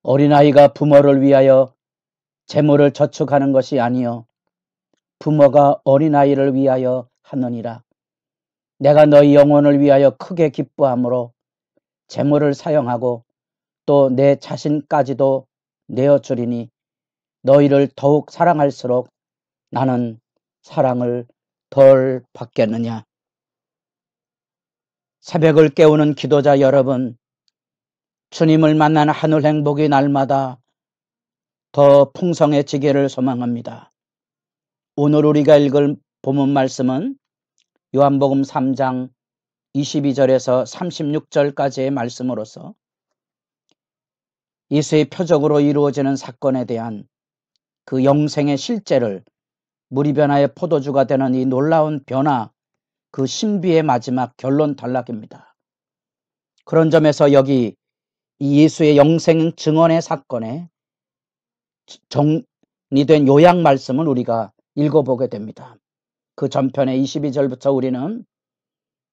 어린아이가 부모를 위하여 재물을 저축하는 것이 아니요 부모가 어린아이를 위하여 하느니라. 내가 너희 영혼을 위하여 크게 기뻐함으로 재물을 사용하고 또 내 자신까지도 내어주리니 너희를 더욱 사랑할수록 나는 사랑을 덜 받겠느냐. 새벽을 깨우는 기도자 여러분, 주님을 만나는 하늘 행복이 날마다 더 풍성해지기를 소망합니다. 오늘 우리가 읽을 본문 말씀은 요한복음 3장 22절에서 36절까지의 말씀으로서 예수의 표적으로 이루어지는 사건에 대한 그 영생의 실제를 물이 변화의 포도주가 되는 이 놀라운 변화, 그 신비의 마지막 결론 단락입니다. 그런 점에서 여기 이 예수의 영생 증언의 사건에 정리된 요약 말씀을 우리가 읽어보게 됩니다. 그 전편의 22절부터 우리는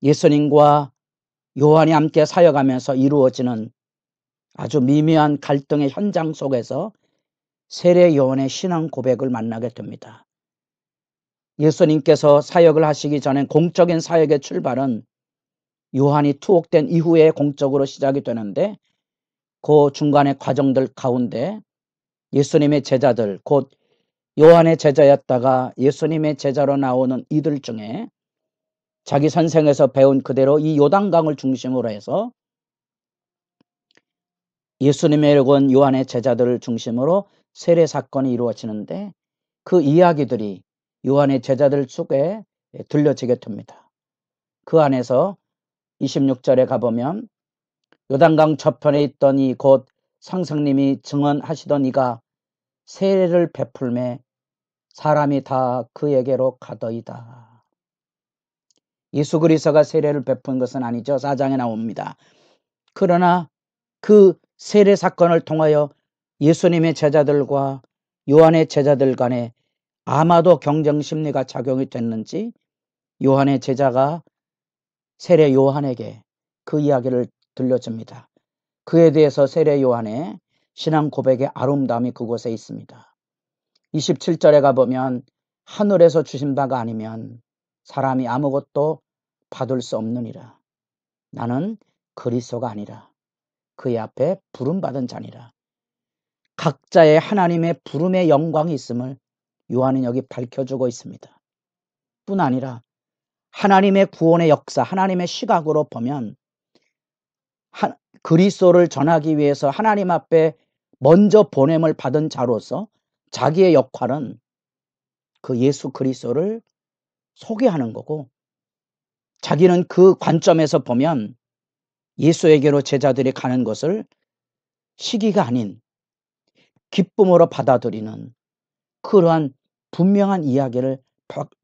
예수님과 요한이 함께 사역하면서 이루어지는 아주 미묘한 갈등의 현장 속에서 세례 요한의 신앙 고백을 만나게 됩니다. 예수님께서 사역을 하시기 전에 공적인 사역의 출발은 요한이 투옥된 이후에 공적으로 시작이 되는데 그 중간의 과정들 가운데 예수님의 제자들, 곧 요한의 제자였다가 예수님의 제자로 나오는 이들 중에 자기 선생에서 배운 그대로 이 요단강을 중심으로 해서 예수님의 온 요한의 제자들을 중심으로 세례 사건이 이루어지는데 그 이야기들이 요한의 제자들 속에 들려지게 됩니다. 그 안에서 26절에 가보면 요단강 저편에 있던 이 곧 상승님이 증언하시던 이가 세례를 베풀매 사람이 다 그에게로 가더이다. 예수 그리스도가 세례를 베푼 것은 아니죠. 4장에 나옵니다. 그러나 그 세례 사건을 통하여 예수님의 제자들과 요한의 제자들 간에 아마도 경쟁 심리가 작용이 됐는지 요한의 제자가 세례 요한에게 그 이야기를 들려줍니다. 그에 대해서 세례 요한의 신앙 고백의 아름다움이 그곳에 있습니다. 27절에 가보면 하늘에서 주신 바가 아니면 사람이 아무것도 받을 수 없느니라. 나는 그리스도가 아니라 그의 앞에 부름받은 자니라. 각자의 하나님의 부름의 영광이 있음을 요한은 여기 밝혀주고 있습니다. 뿐 아니라 하나님의 구원의 역사, 하나님의 시각으로 보면 그리스도를 전하기 위해서 하나님 앞에 먼저 보냄을 받은 자로서 자기의 역할은 그 예수 그리스도를 소개하는 거고 자기는 그 관점에서 보면 예수에게로 제자들이 가는 것을 시기가 아닌 기쁨으로 받아들이는 그러한 분명한 이야기를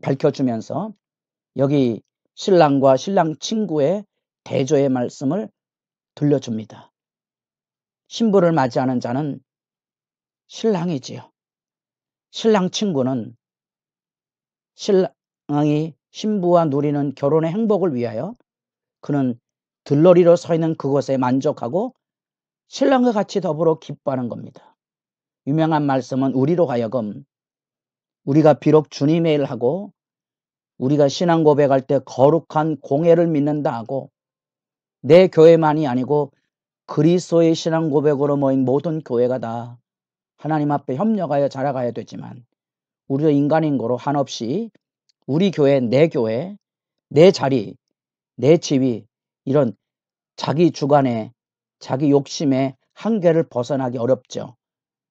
밝혀주면서 여기 신랑과 신랑 친구의 대조의 말씀을 들려줍니다. 신부를 맞이하는 자는 신랑이지요. 신랑 친구는 신랑이 신부와 누리는 결혼의 행복을 위하여 그는 들러리로 서 있는 그곳에 만족하고 신랑과 같이 더불어 기뻐하는 겁니다. 유명한 말씀은 우리로 하여금 우리가 비록 주님의 일을 하고 우리가 신앙 고백할 때 거룩한 공예를 믿는다 하고 내 교회만이 아니고 그리스도의 신앙 고백으로 모인 모든 교회가 다 하나님 앞에 협력하여 자라가야 되지만 우리도 인간인 거로 한없이 우리 교회, 내 자리, 내 지위 이런 자기 주관의 자기 욕심의 한계를 벗어나기 어렵죠.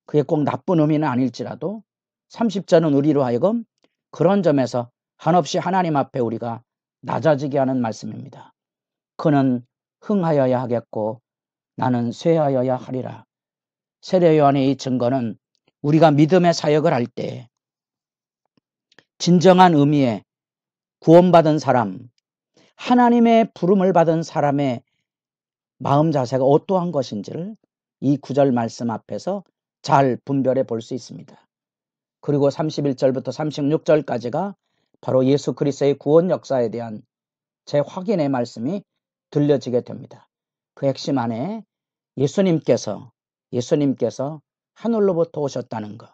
그게 꼭 나쁜 의미는 아닐지라도 30절은 우리로 하여금 그런 점에서 한없이 하나님 앞에 우리가 낮아지게 하는 말씀입니다. 그는 흥하여야 하겠고 나는 쇠하여야 하리라. 세례 요한의 이 증거는 우리가 믿음의 사역을 할 때 진정한 의미의 구원받은 사람, 하나님의 부름을 받은 사람의 마음 자세가 어떠한 것인지를 이 구절 말씀 앞에서 잘 분별해 볼 수 있습니다. 그리고 31절부터 36절까지가 바로 예수 그리스도의 구원 역사에 대한 재확인의 말씀이 들려지게 됩니다. 그 핵심 안에 예수님께서 예수님께서 하늘로부터 오셨다는 것.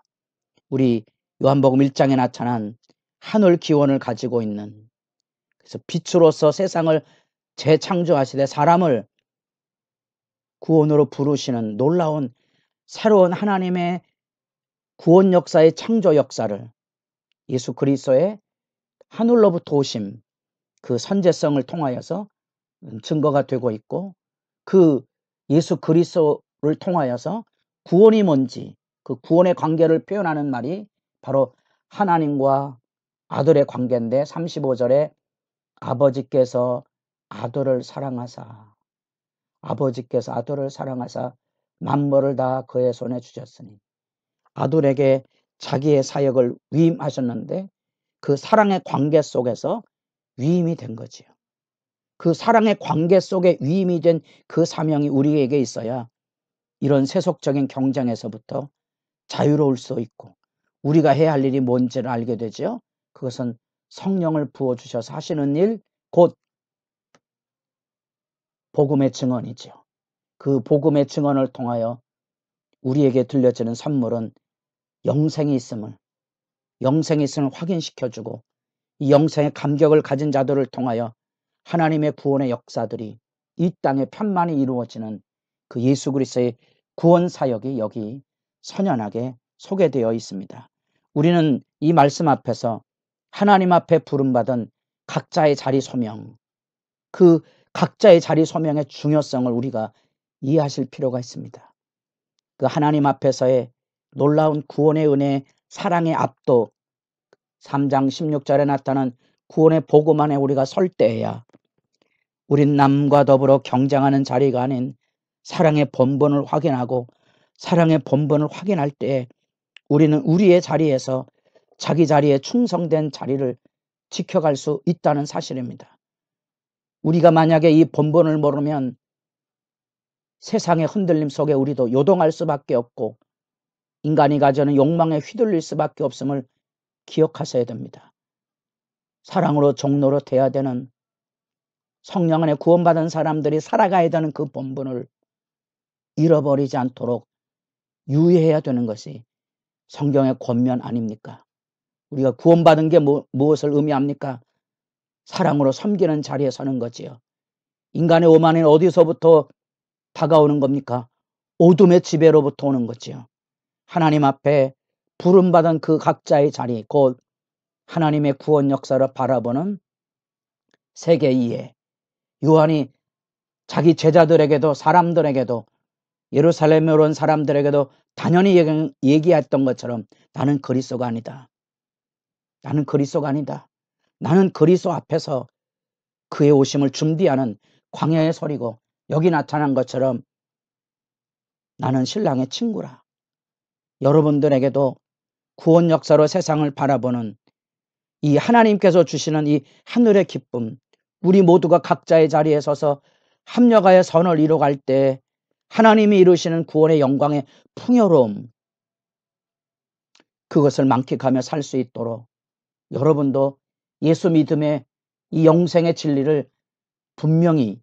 우리 요한복음 1장에 나타난 하늘 기원을 가지고 있는, 그래서 빛으로서 세상을 재창조하시되 사람을 구원으로 부르시는 놀라운 새로운 하나님의 구원 역사의 창조 역사를 예수 그리스도의 하늘로부터 오심, 그 선제성을 통하여서 증거가 되고 있고, 그 예수 그리스도를 통하여서 구원이 뭔지, 그 구원의 관계를 표현하는 말이 바로 하나님과 아들의 관계인데, 35절에 아버지께서 아들을 사랑하사 만물을 다 그의 손에 주셨으니, 아들에게 자기의 사역을 위임하셨는데 그 사랑의 관계 속에서 위임이 된 거지요. 그 사랑의 관계 속에 위임이 된 그 사명이 우리에게 있어야 이런 세속적인 경쟁에서부터 자유로울 수 있고, 우리가 해야 할 일이 뭔지를 알게 되죠. 그것은 성령을 부어주셔서 하시는 일, 곧 복음의 증언이죠. 그 복음의 증언을 통하여 우리에게 들려지는 선물은 영생이 있음을 확인시켜주고, 이 영생의 감격을 가진 자들을 통하여 하나님의 구원의 역사들이 이 땅에 편만히 이루어지는 그 예수 그리스도의 구원 사역이 여기 선연하게 소개되어 있습니다. 우리는 이 말씀 앞에서 하나님 앞에 부름받은 각자의 자리 소명, 그 각자의 자리 소명의 중요성을 우리가 이해하실 필요가 있습니다. 그 하나님 앞에서의 놀라운 구원의 은혜, 사랑의 압도, 3장 16절에 나타난 구원의 복음 안에 우리가 설 때에야 우린 남과 더불어 경쟁하는 자리가 아닌 사랑의 본분을 확인하고, 사랑의 본분을 확인할 때 우리는 우리의 자리에서 자기 자리에 충성된 자리를 지켜갈 수 있다는 사실입니다. 우리가 만약에 이 본분을 모르면 세상의 흔들림 속에 우리도 요동할 수밖에 없고, 인간이 가져는 욕망에 휘둘릴 수밖에 없음을 기억하셔야 됩니다. 사랑으로 종로로 돼야 되는, 성령 안에 구원받은 사람들이 살아가야 되는 그 본분을 잃어버리지 않도록 유의해야 되는 것이 성경의 권면 아닙니까? 우리가 구원받은 게 무엇을 의미합니까? 사랑으로 섬기는 자리에 서는 거지요. 인간의 오만은 어디서부터 다가오는 겁니까? 어둠의 지배로부터 오는 거지요. 하나님 앞에 부름받은 그 각자의 자리, 곧 하나님의 구원 역사를 바라보는 세계 이해, 요한이 자기 제자들에게도, 사람들에게도, 예루살렘에 온 사람들에게도 당연히 얘기했던 것처럼 나는 그리스도가 아니다. 나는 그리스도가 아니다. 나는 그리스도 앞에서 그의 오심을 준비하는 광야의 소리고, 여기 나타난 것처럼 나는 신랑의 친구라. 여러분들에게도 구원 역사로 세상을 바라보는 이 하나님께서 주시는 이 하늘의 기쁨, 우리 모두가 각자의 자리에 서서 합력하여 선을 이루어갈 때 하나님이 이루시는 구원의 영광의 풍요로움, 그것을 만끽하며 살 수 있도록 여러분도 예수 믿음의 이 영생의 진리를 분명히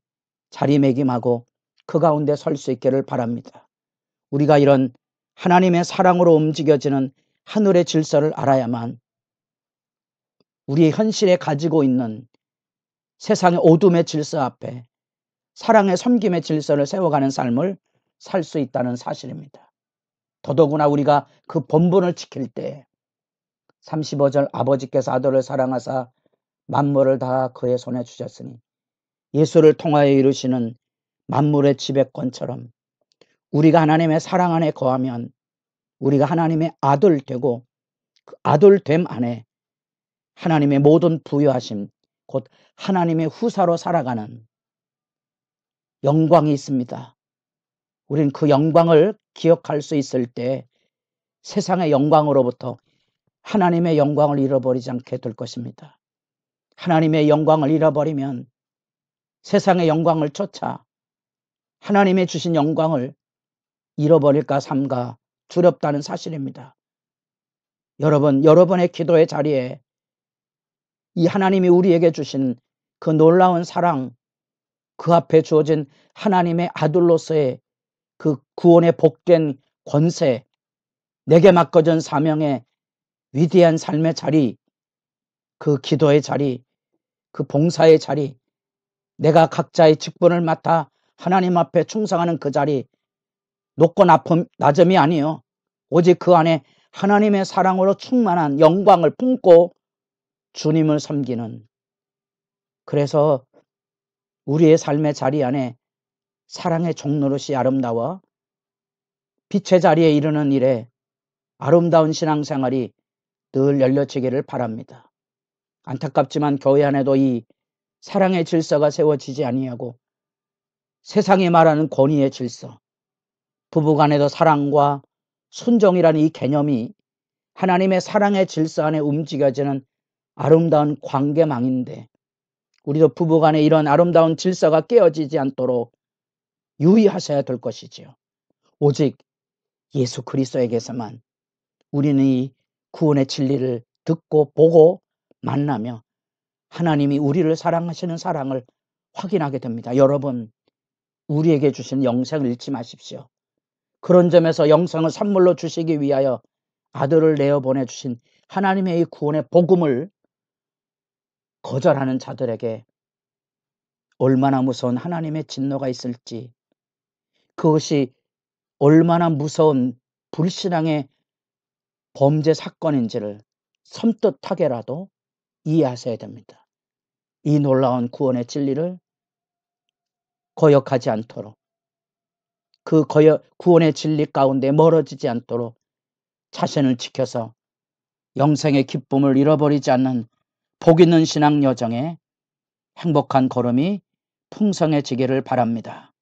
자리매김하고 그 가운데 설 수 있기를 바랍니다. 우리가 이런 하나님의 사랑으로 움직여지는 하늘의 질서를 알아야만 우리의 현실에 가지고 있는 세상의 어둠의 질서 앞에 사랑의 섬김의 질서를 세워가는 삶을 살 수 있다는 사실입니다. 더더구나 우리가 그 본분을 지킬 때 35절 아버지께서 아들을 사랑하사 만물을 다 그의 손에 주셨으니, 예수를 통하여 이루시는 만물의 지배권처럼 우리가 하나님의 사랑 안에 거하면 우리가 하나님의 아들 되고, 그 아들됨 안에 하나님의 모든 부여하심, 곧 하나님의 후사로 살아가는 영광이 있습니다. 우리는 그 영광을 기억할 수 있을 때 세상의 영광으로부터 하나님의 영광을 잃어버리지 않게 될 것입니다. 하나님의 영광을 잃어버리면 세상의 영광을 쫓아 하나님의 주신 영광을 잃어버릴까 삼가 두렵다는 사실입니다. 여러분의 기도의 자리에 이 하나님이 우리에게 주신 그 놀라운 사랑, 그 앞에 주어진 하나님의 아들로서의 그 구원의 복된 권세, 내게 맡겨진 사명의 위대한 삶의 자리, 그 기도의 자리, 그 봉사의 자리, 내가 각자의 직분을 맡아 하나님 앞에 충성하는 그 자리, 높고 낮음이 아니요, 오직 그 안에 하나님의 사랑으로 충만한 영광을 품고 주님을 섬기는, 그래서 우리의 삶의 자리 안에 사랑의 종노릇이 아름다워 빛의 자리에 이르는 일에 아름다운 신앙생활이 늘 열려지기를 바랍니다. 안타깝지만 교회 안에도 이 사랑의 질서가 세워지지 아니하고 세상이 말하는 권위의 질서, 부부간에도 사랑과 순종이라는 이 개념이 하나님의 사랑의 질서 안에 움직여지는 아름다운 관계망인데, 우리도 부부간에 이런 아름다운 질서가 깨어지지 않도록 유의하셔야 될 것이지요. 오직 예수 그리스도에게서만 우리는 이 구원의 진리를 듣고 보고 만나며 하나님이 우리를 사랑하시는 사랑을 확인하게 됩니다. 여러분, 우리에게 주신 영생을 잃지 마십시오. 그런 점에서 영생을 선물로 주시기 위하여 아들을 내어 보내주신 하나님의 이 구원의 복음을 거절하는 자들에게 얼마나 무서운 하나님의 진노가 있을지, 그것이 얼마나 무서운 불신앙의 범죄 사건인지를 섬뜩하게라도 이해하셔야 됩니다. 이 놀라운 구원의 진리를 거역하지 않도록, 그 구원의 진리 가운데 멀어지지 않도록 자신을 지켜서 영생의 기쁨을 잃어버리지 않는 복 있는 신앙 여정에 행복한 걸음이 풍성해지기를 바랍니다.